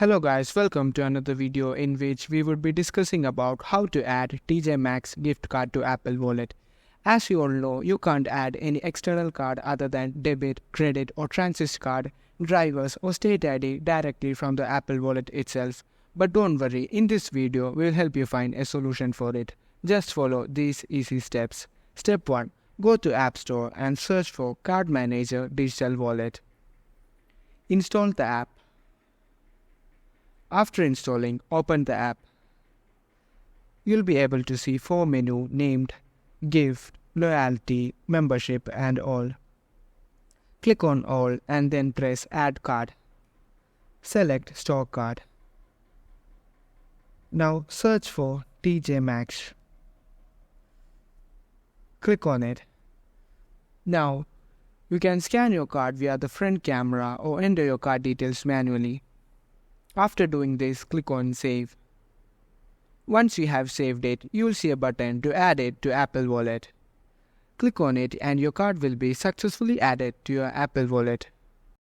Hello guys, welcome to another video in which we would be discussing about how to add TJ Maxx gift card to Apple Wallet. As you all know, you can't add any external card other than debit, credit or transit card, drivers or state ID directly from the Apple Wallet itself. But don't worry, in this video we will help you find a solution for it. Just follow these easy steps. Step 1. Go to App Store and search for Card Manager Digital Wallet. Install the app. After installing, open the app. You'll be able to see 4 menus named Gift, Loyalty, Membership and All. Click on All and then press Add Card. Select Store Card. Now search for TJ Maxx. Click on it. Now you can scan your card via the front camera or enter your card details manually. After doing this, click on Save. Once you have saved it, you will see a button to add it to Apple Wallet. Click on it and your card will be successfully added to your Apple Wallet.